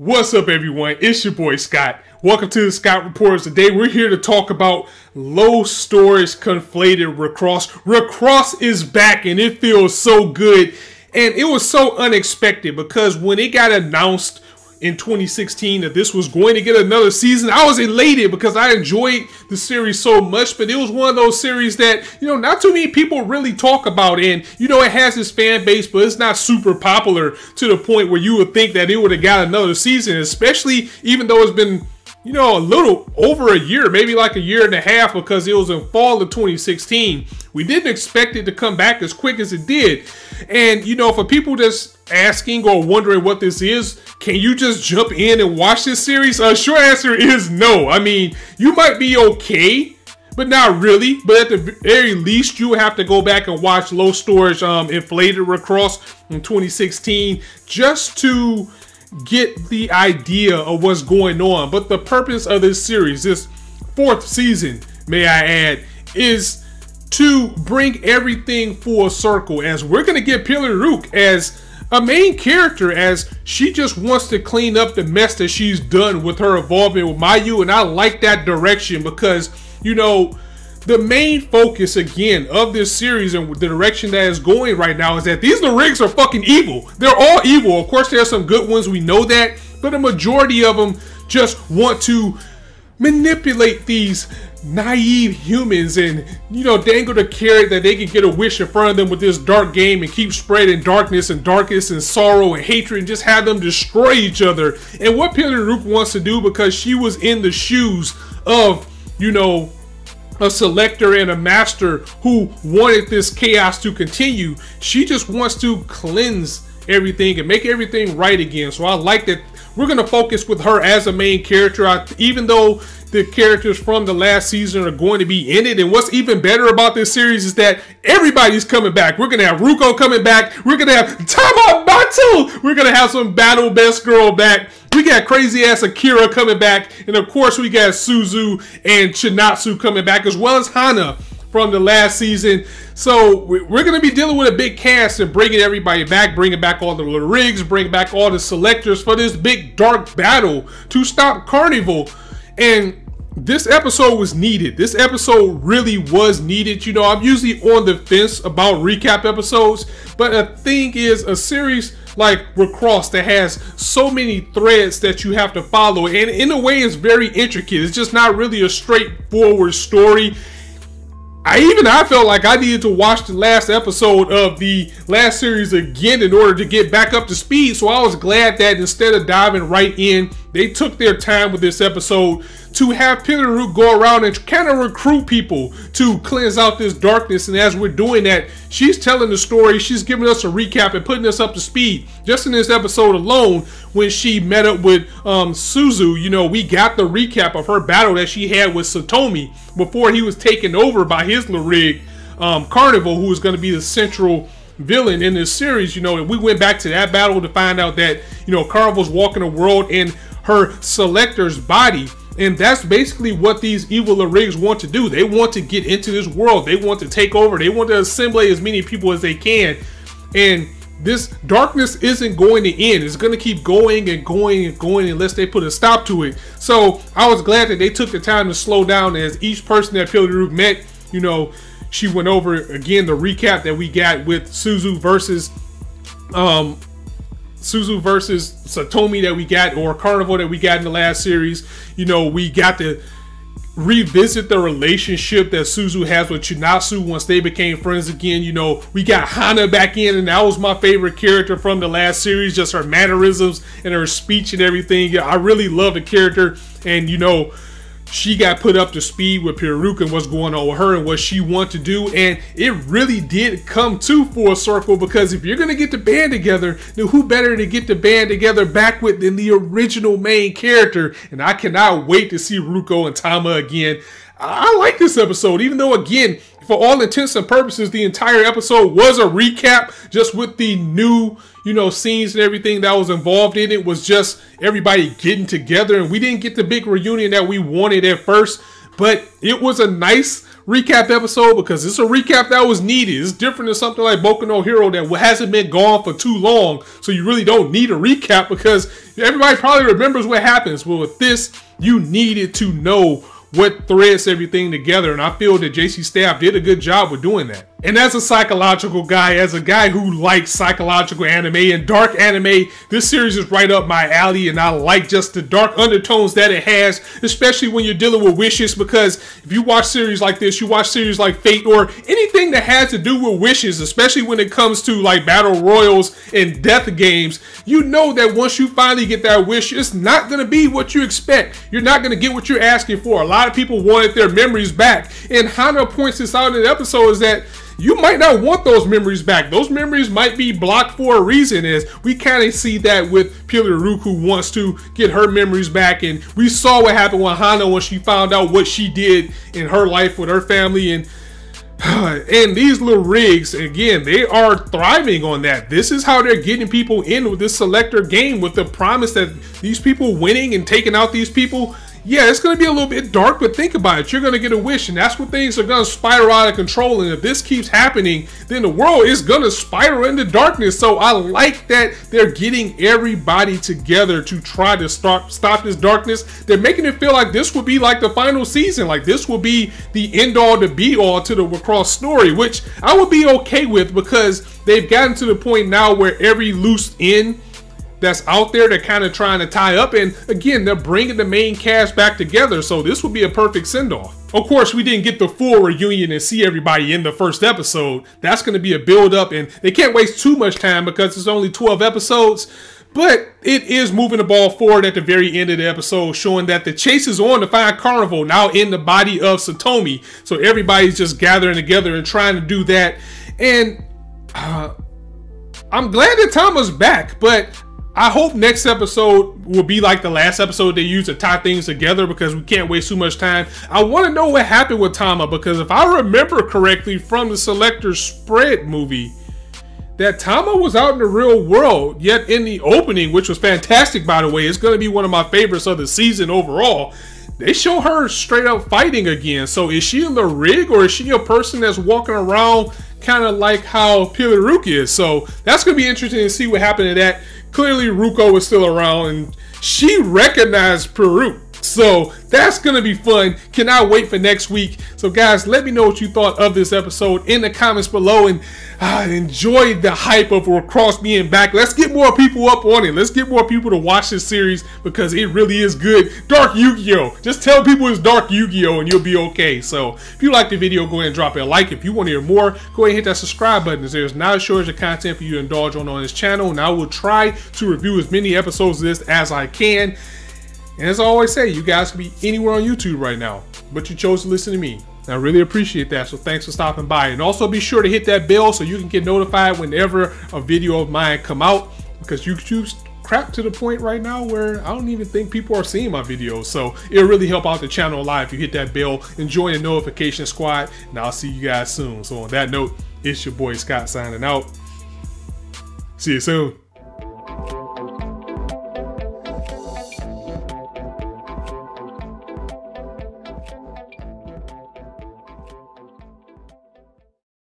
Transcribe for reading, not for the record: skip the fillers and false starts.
What's up, everyone? It's your boy Scott. Welcome to the Scott Reports. Today we're here to talk about Lostorage Conflated WIXOSS. WIXOSS is back and it feels so good. And it was so unexpected because when it got announced in 2016 that this was going to get another season, I was elated because I enjoyed the series so much. But it was one of those series that, not too many people really talk about. And, it has its fan base, but it's not super popular to the point where you would think that it would have got another season, especially even though it's been, a little over a year, maybe like a year and a half, because it was in fall of 2016. We didn't expect it to come back as quick as it did. And, for people just asking or wondering what this is, can you just jump in and watch this series? Short answer is no. I mean, you might be okay, but not really. But at the very least, you have to go back and watch Lostorage Inflated WIXOSS in 2016 just to get the idea of what's going on. But the purpose of this series, this fourth season, may I add, is to bring everything full circle, as we're going to get Piruluk as a main character, as she just wants to clean up the mess that she's done with her involvement with Mayu. And I like that direction because, the main focus, again, of this series and the direction that is going right now is that these Lorigs are fucking evil. They're all evil. Of course, there's some good ones, we know that, but a majority of them just want to manipulate these naive humans and, dangle the carrot that they can get a wish in front of them with this dark game and keep spreading darkness and sorrow and hatred and just have them destroy each other. And what Piruluk wants to do, because she was in the shoes of, a selector and a master who wanted this chaos to continue, she just wants to cleanse everything and make everything right again. So I like that we're going to focus with her as a main character, even though the characters from the last season are going to be in it. And what's even better about this series is that everybody's coming back. We're going to have Ruko coming back. We're going to have Tama Batu. We're going to have some Battle Best Girl back. We got crazy ass Akira coming back. And of course we got Suzu and Chinatsu coming back, as well as Hana from the last season. So we're going to be dealing with a big cast and bringing everybody back, bringing back all the Lorigs, bringing back all the selectors for this big dark battle to stop Carnival. And this episode was needed. This episode really was needed. I'm usually on the fence about recap episodes, but the thing is, a series like WIXOSS that has so many threads that you have to follow, and in a way it's very intricate. It's just not really a straightforward story. I felt like I needed to watch the last episode of the last series again in order to get back up to speed. So I was glad that instead of diving right in, they took their time with this episode to have Piruluk go around and kind of recruit people to cleanse out this darkness. And as we're doing that, she's telling the story, she's giving us a recap and putting us up to speed. Just in this episode alone, when she met up with Suzu, we got the recap of her battle that she had with Satomi before he was taken over by his Lorig, Carnival, who was going to be the central villain in this series. And we went back to that battle to find out that, Carnival's walking the world in her selector's body. And that's basically what these evil Lorigs want to do. They want to get into this world. They want to take over. They want to assemble as many people as they can. And this darkness isn't going to end. It's going to keep going and going and going unless they put a stop to it. So I was glad that they took the time to slow down as each person that Piruluk met, she went over again the recap that we got with Suzu versus Satomi that we got, or Carnival that we got in the last series. We got to revisit the relationship that Suzu has with Chinatsu once they became friends again. We got Hana back in, and that was my favorite character from the last series, just her mannerisms and her speech and everything. I really love the character, and she got put up to speed with Piruluk and what's going on with her and what she wants to do. And it really did come to full circle, because if you're going to get the band together, then who better to get the band together back with than the original main character? And I cannot wait to see Ruko and Tama again. I like this episode, even though, again, for all intents and purposes, the entire episode was a recap, just with the new, scenes and everything that was involved in it was just everybody getting together. And we didn't get the big reunion that we wanted at first, but it was a nice recap episode because it's a recap that was needed. It's different than something like Boku no Hero that hasn't been gone for too long, so you really don't need a recap because everybody probably remembers what happens. Well, with this, you needed to know what threads everything together, and I feel that JC Staff did a good job with doing that. And as a psychological guy, as a guy who likes psychological anime and dark anime, this series is right up my alley, and I like just the dark undertones that it has, especially when you're dealing with wishes, because if you watch series like this, you watch series like Fate or anything that has to do with wishes, especially when it comes to like battle royals and death games, you know that once you finally get that wish, it's not going to be what you expect. You're not going to get what you're asking for. A lot of people wanted their memories back, and Hana points this out in the episode is that you might not want those memories back. Those memories might be blocked for a reason, as we kind of see that with Piruluk, who wants to get her memories back. And we saw what happened with Hana when she found out what she did in her life with her family. And these little rigs, again, they are thriving on that. This is how they're getting people in with this selector game, with the promise that these people winning and taking out these people, yeah, it's going to be a little bit dark, but think about it. You're going to get a wish, and that's when things are going to spiral out of control. And if this keeps happening, then the world is going to spiral into darkness. So I like that they're getting everybody together to try to stop this darkness. They're making it feel like this will be like the final season. Like this will be the end all to be all to the WIXOSS story, which I would be okay with because they've gotten to the point now where every loose end that's out there, they're kind of trying to tie up, and again, they're bringing the main cast back together, so this would be a perfect send-off. Of course, we didn't get the full reunion and see everybody in the first episode. That's going to be a build-up, and they can't waste too much time because it's only 12 episodes, but it is moving the ball forward at the very end of the episode, showing that the chase is on to find Carnival now in the body of Satomi, so everybody's just gathering together and trying to do that. And I'm glad that Tama's back, but I hope next episode will be like the last episode they used to tie things together because we can't waste too much time. I want to know what happened with Tama because if I remember correctly from the Selector Spread movie, that Tama was out in the real world, yet in the opening, which was fantastic by the way, it's going to be one of my favorites of the season overall, they show her straight up fighting again. So is she in the rig or is she a person that's walking around kind of like how Piruluk is? So that's going to be interesting to see what happened to that. Clearly Ruko is still around and she recognized Piruluk. So that's going to be fun. Cannot wait for next week. So guys, let me know what you thought of this episode in the comments below, and enjoy the hype of WIXOSS being back. Let's get more people up on it. Let's get more people to watch this series because it really is good. Dark Yu-Gi-Oh! Just tell people it's Dark Yu-Gi-Oh! And you'll be okay. So if you like the video, go ahead and drop it a like. If you want to hear more, go ahead and hit that subscribe button, as there's not a shortage of content for you to indulge on this channel, and I will try to review as many episodes of this as I can. And as I always say, you guys can be anywhere on YouTube right now, but you chose to listen to me. I really appreciate that, so thanks for stopping by. And also be sure to hit that bell so you can get notified whenever a video of mine come out, because YouTube's crap to the point right now where I don't even think people are seeing my videos. So it'll really help out the channel a lot if you hit that bell and join the notification squad, and I'll see you guys soon. So on that note, it's your boy Scott signing out. See you soon.